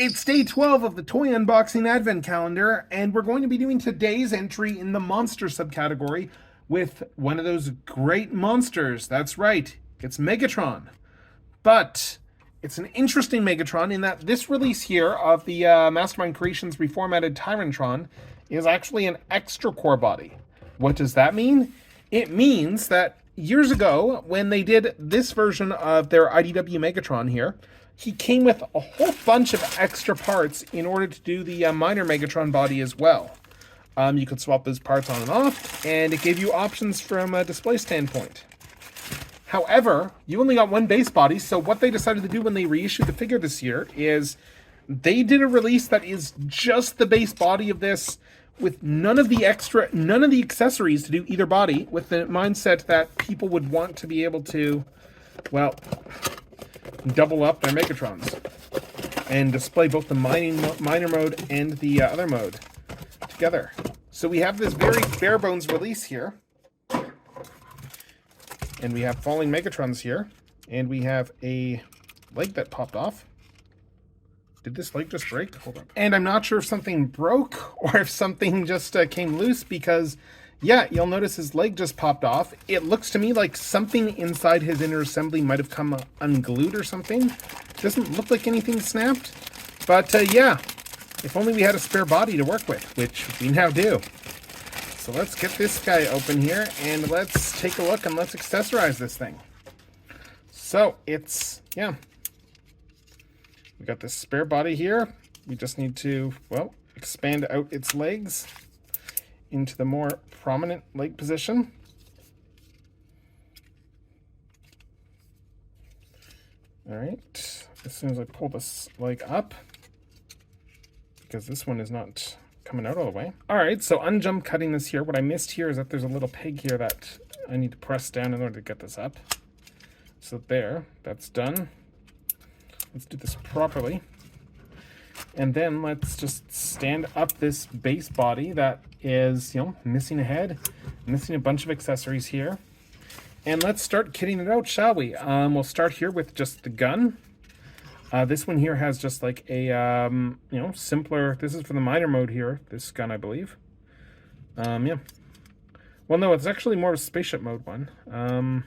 It's day 12 of the Toy Unboxing Advent Calendar, and we're going to be doing today's entry in the Monster subcategory with one of those great monsters. That's right, it's Megatron. But it's an interesting Megatron in that this release here of the Mastermind Creations reformatted Tyrantron is actually an extra core body. What does that mean? It means that years ago, when they did this version of their IDW Megatron here, he came with a whole bunch of extra parts in order to do the minor Megatron body as well. You could swap those parts on and off, and it gave you options from a display standpoint. However, you only got one base body, so what they decided to do when they reissued the figure this year is they did a release that is just the base body of this, with none of the accessories to do either body, with the mindset that people would want to be able to, well, double up their Megatrons and display both the minor mode and the other mode together. So we have this very bare bones release here, and we have falling Megatrons here, and we have a leg that popped off. Did this leg just break? Hold on. And I'm not sure if something broke or if something just came loose, because yeah, you'll notice his leg just popped off. It looks to me like something inside his inner assembly might have come unglued or something. Doesn't look like anything snapped. But yeah, if only we had a spare body to work with, which we now do. So let's get this guy open here and let's take a look and let's accessorize this thing. So it's, yeah, we got this spare body here. We just need to, well, expand out its legs into the more prominent leg position. All right, as soon as I pull this leg up, because this one is not coming out all the way. All right, so unjump cutting this here. What I missed here is that there's a little peg here that I need to press down in order to get this up. So there, that's done. Let's do this properly. And then let's just stand up this base body that is, you know, missing a head, missing a bunch of accessories here. And let's start kitting it out, shall we? We'll start here with just the gun. This one here has just like a, you know, simpler, this is for the minor mode here, this gun, I believe. Yeah. Well, no, it's actually more of a spaceship mode one. I'm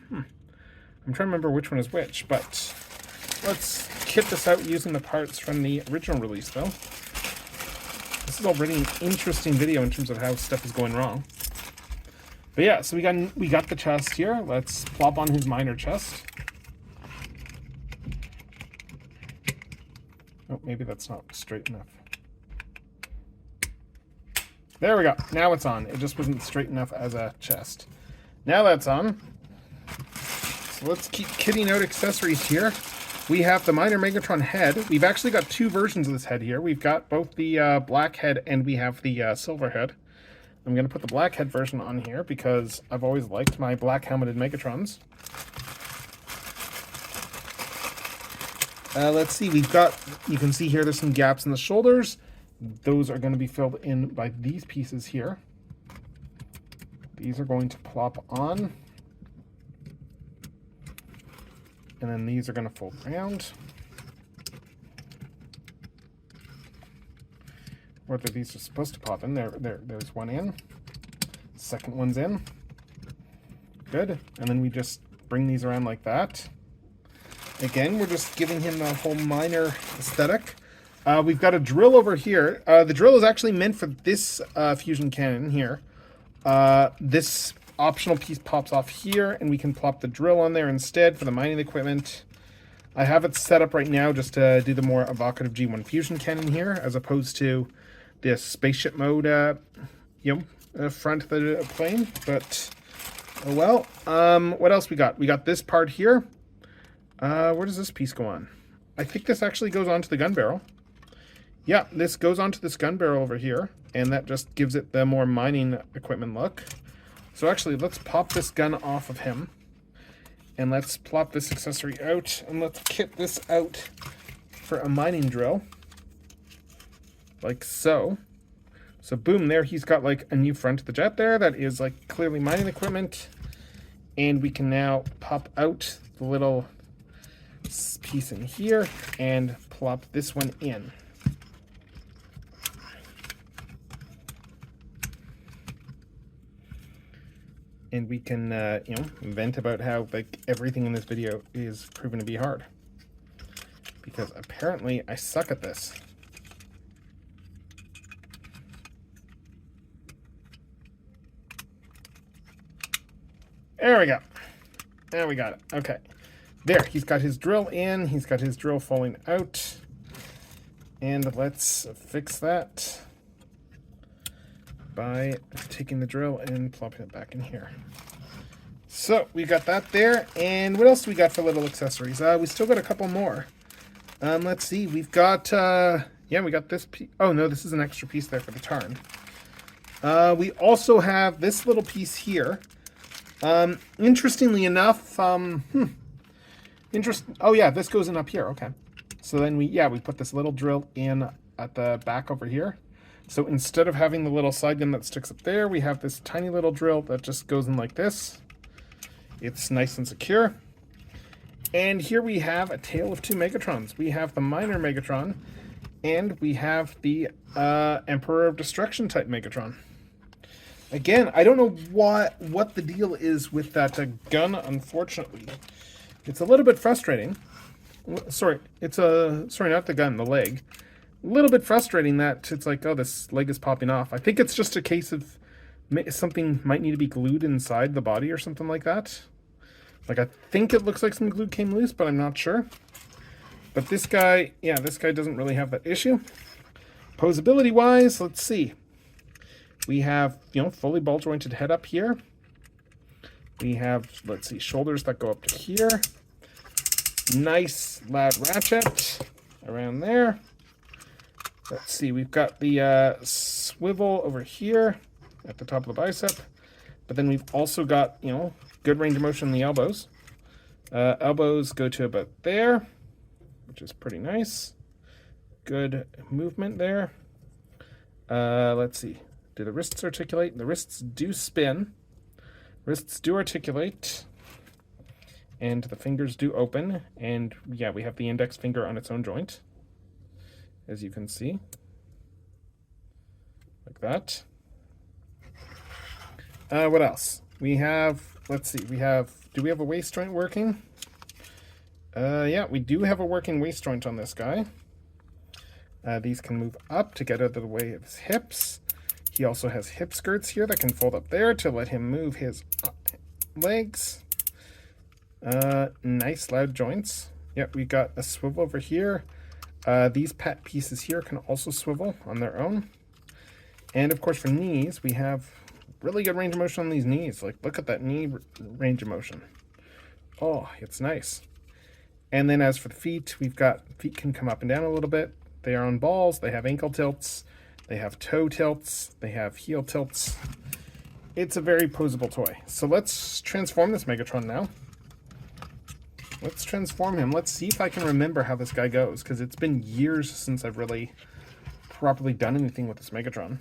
trying to remember which one is which, but let's kit this out using the parts from the original release, though. This is already an interesting video in terms of how stuff is going wrong. But yeah, so we got the chest here. Let's plop on his minor chest. Oh, maybe that's not straight enough. There we go. Now it's on. It just wasn't straight enough as a chest. Now that's on. So let's keep kitting out accessories here. We have the minor Megatron head. We've actually got two versions of this head here. We've got both the black head and we have the silver head. I'm going to put the black head version on here because I've always liked my black helmeted Megatrons. Let's see, we've got, you can see here there's some gaps in the shoulders. Those are going to be filled in by these pieces here. These are going to plop on. And then these are going to fold around. Whether these are supposed to pop in, there's one in. Second one's in. Good. And then we just bring these around like that. Again, we're just giving him the whole minor aesthetic. We've got a drill over here. The drill is actually meant for this fusion cannon here. This optional piece pops off here, and we can plop the drill on there instead for the mining equipment. I have it set up right now just to do the more evocative G1 fusion cannon here, as opposed to the spaceship mode, you know, front of the plane. But oh well. What else we got? We got this part here. Where does this piece go on? I think this actually goes onto the gun barrel. Yeah, this goes onto this gun barrel over here, and that just gives it the more mining equipment look. So actually, let's pop this gun off of him, and let's plop this accessory out, and let's kit this out for a mining drill, like so. So boom, there he's got like a new front of the jet there that is like clearly mining equipment, and we can now pop out the little piece in here and plop this one in. and we can, you know, vent about how like everything in this video is proven to be hard. Because apparently I suck at this. There we go. There we got it. Okay. There, he's got his drill in. He's got his drill falling out. And let's fix that by taking the drill and plopping it back in here. So we got that there. And what else do we got for little accessories? We still got a couple more. Let's see. We've got, yeah, we got this piece. Oh, no, this is an extra piece there for the tarn. We also have this little piece here. Interestingly enough, oh yeah, this goes in up here. Okay. So then we put this little drill in at the back over here. So instead of having the little side gun that sticks up there, we have this tiny little drill that just goes in like this. It's nice and secure. And here we have a tale of two Megatrons. We have the minor Megatron, and we have the Emperor of Destruction type Megatron. Again, I don't know what the deal is with that gun, unfortunately. It's a little bit frustrating. Sorry, not the gun, the leg. A little bit frustrating that it's like, oh, this leg is popping off. I think it's just a case of something might need to be glued inside the body or something like that. Like, I think it looks like some glue came loose, but I'm not sure. But this guy, yeah, this guy doesn't really have that issue. Posability-wise, let's see. We have, you know, fully ball-jointed head up here. We have, let's see, shoulders that go up to here. Nice loud ratchet around there. Let's see, we've got the swivel over here at the top of the bicep. But then we've also got, you know, good range of motion in the elbows. Elbows go to about there, which is pretty nice. Good movement there. Let's see. Do the wrists articulate? The wrists do spin. Wrists do articulate. And the fingers do open. And yeah, we have the index finger on its own joint, as you can see. Like that. What else? We have, let's see, do we have a waist joint working? Yeah, we do have a working waist joint on this guy. These can move up to get out of the way of his hips. He also has hip skirts here that can fold up there to let him move his legs. Nice loud joints. Yep, we got a swivel over here. These pet pieces here can also swivel on their own. And of course for knees, we have really good range of motion on these knees. Like, look at that knee range of motion. Oh, it's nice. And then as for the feet, we've got feet can come up and down a little bit. They are on balls. They have ankle tilts. They have toe tilts. They have heel tilts. It's a very posable toy. So let's transform this Megatron now. Let's transform him. Let's see if I can remember how this guy goes, because it's been years since I've really properly done anything with this Megatron.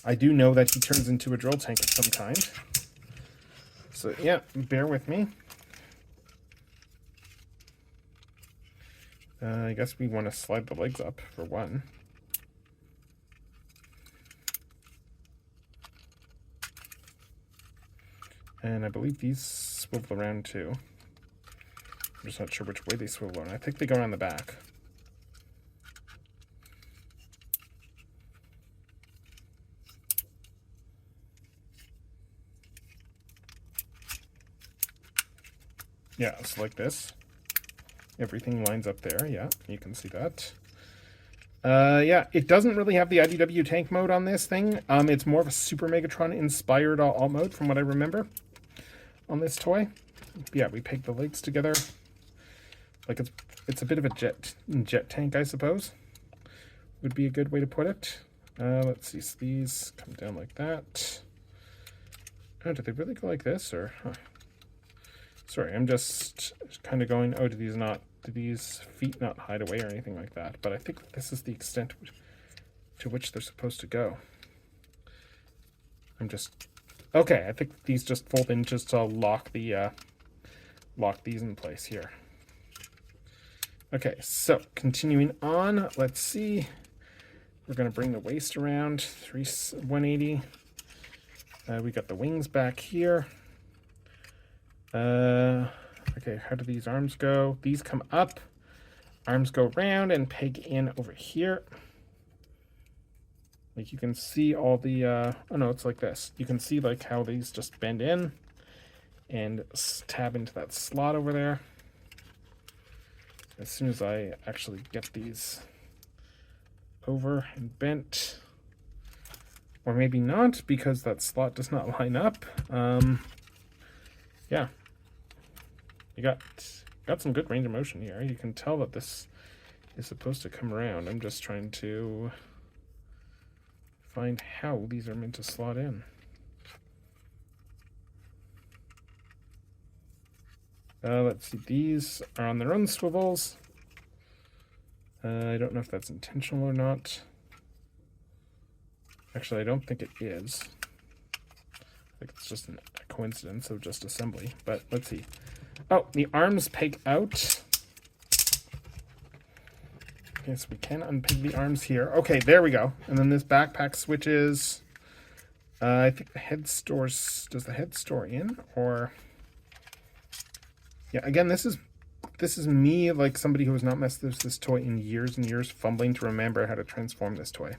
I do know that he turns into a drill tank of some kind. So yeah, bear with me. I guess we want to slide the legs up for one. And I believe these swivel around too. I'm just not sure which way they swivel around. I think they go around the back. Yeah, it's like this. Everything lines up there. Yeah, you can see that. Yeah, it doesn't really have the IDW tank mode on this thing. It's more of a Super Megatron inspired alt mode from what I remember on this toy. Yeah, we peg the legs together. Like it's a bit of a jet tank, I suppose. Would be a good way to put it. Let's see, so these come down like that. Oh, do they really go like this, or? Huh. Sorry, I'm just kind of going, oh, do these feet not hide away or anything like that? But I think this is the extent to which they're supposed to go. Okay, I think these just fold in just to lock these in place here. Okay, so continuing on, let's see. We're going to bring the waist around 180. We got the wings back here. Okay, how do these arms go? These come up. Arms go around and peg in over here. Like you can see all the, oh no, it's like this. You can see like how these just bend in and tab into that slot over there. As soon as I actually get these over and bent, or maybe not because that slot does not line up. Yeah, you got some good range of motion here. You can tell that this is supposed to come around. I'm just trying to find how these are meant to slot in. Let's see, these are on their own swivels. I don't know if that's intentional or not. Actually, I don't think it is. I think it's just a coincidence of just assembly, but let's see. Oh, the arms peg out. Okay, so we can unpeg the arms here. Okay, there we go. And then this backpack switches. I think the head stores. Does the head store in? Or yeah, again, this is me, like somebody who has not messed with this toy in years and years, fumbling to remember how to transform this toy.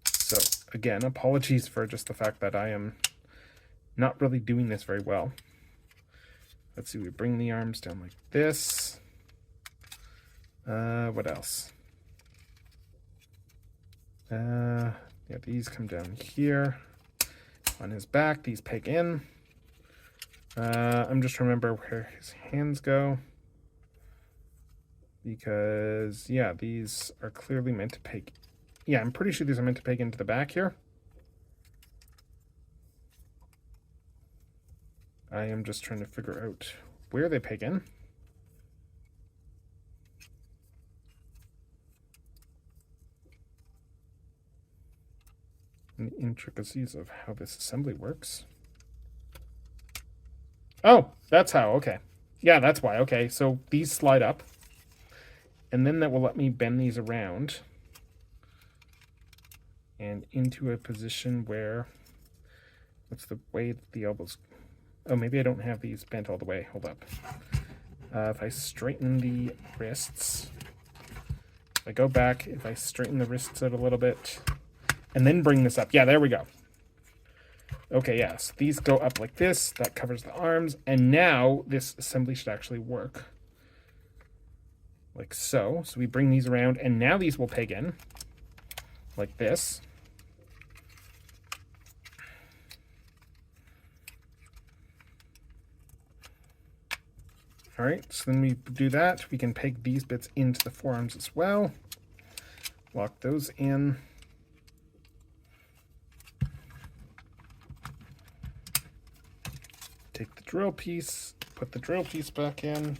So again, apologies for just the fact that I am not really doing this very well. Let's see, we bring the arms down like this. What else? Yeah, these come down here. On his back, these peg in. I'm just remember where his hands go. Because, yeah, these are clearly meant to peg. Yeah, I'm pretty sure these are meant to peg into the back here. I am just trying to figure out where they peg in. And the intricacies of how this assembly works. Oh, that's how, okay. Yeah, that's why, okay. So these slide up. And then that will let me bend these around. And into a position where, what's the way the elbows, oh, maybe I don't have these bent all the way, hold up. If I straighten the wrists, if I go back, if I straighten the wrists out a little bit, and then bring this up, yeah, there we go. Okay, yes, these go up like this, that covers the arms, and now this assembly should actually work. Like so. So we bring these around, and now these will peg in, like this. All right, so then we do that. We can peg these bits into the forearms as well. Lock those in. Take the drill piece, put the drill piece back in.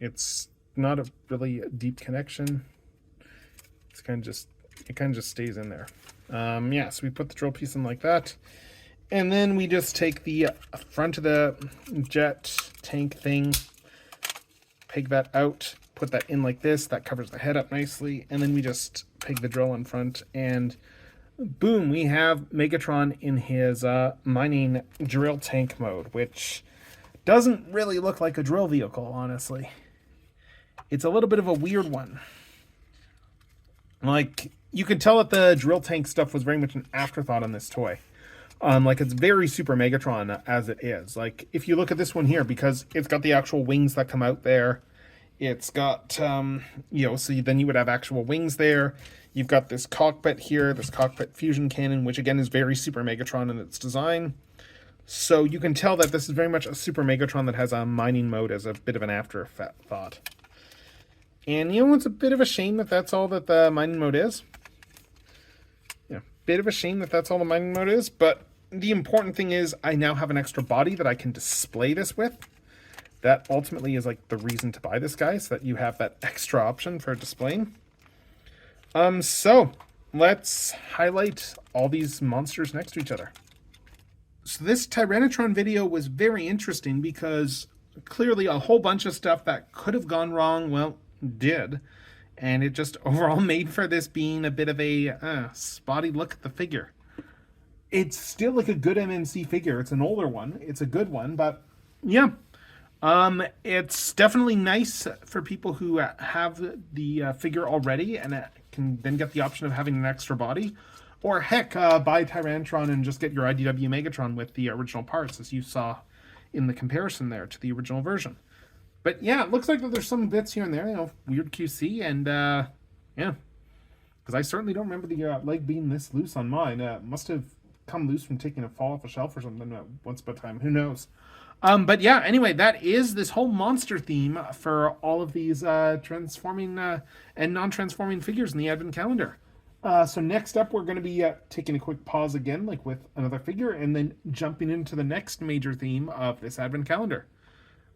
It's not a really deep connection. It's kind of just, it kind of just stays in there. Yeah, so we put the drill piece in like that. And then we just take the front of the jet tank thing, peg that out, put that in like this. That covers the head up nicely. And then we just peg the drill in front, and boom, we have Megatron in his mining drill tank mode, which doesn't really look like a drill vehicle, honestly. It's a little bit of a weird one. Like, you could tell that the drill tank stuff was very much an afterthought on this toy. Like, it's very Super Megatron as it is. Like, if you look at this one here, because it's got the actual wings that come out there, it's got, you know, so then you would have actual wings there. You've got this cockpit here, this cockpit fusion cannon, which again is very Super Megatron in its design. So you can tell that this is very much a Super Megatron that has a mining mode as a bit of an afterthought. And, you know, it's a bit of a shame that that's all that the mining mode is. Yeah, bit of a shame that that's all the mining mode is, but the important thing is I now have an extra body that I can display this with. That ultimately is like the reason to buy this guy, so that you have that extra option for displaying. So let's highlight all these monsters next to each other. So this Tyrannotron video was very interesting because clearly a whole bunch of stuff that could have gone wrong, well, did. And it just overall made for this being a bit of a spotty look at the figure. it's still like a good MMC figure. It's an older one. It's a good one, but yeah. It's definitely nice for people who have the figure already and can then get the option of having an extra body. Or heck, buy Tyrantron and just get your IDW Megatron with the original parts, as you saw in the comparison there to the original version. But yeah, it looks like that there's some bits here and there, you know, weird QC, and yeah. Because I certainly don't remember the leg being this loose on mine. Must have come loose from taking a fall off a shelf or something once upon a time. Who knows? But yeah, anyway, that is this whole monster theme for all of these transforming and non-transforming figures in the Advent calendar. So next up, we're going to be taking a quick pause again, like with another figure, and then jumping into the next major theme of this Advent calendar.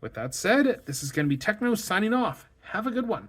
With that said, this is going to be Techno signing off. Have a good one.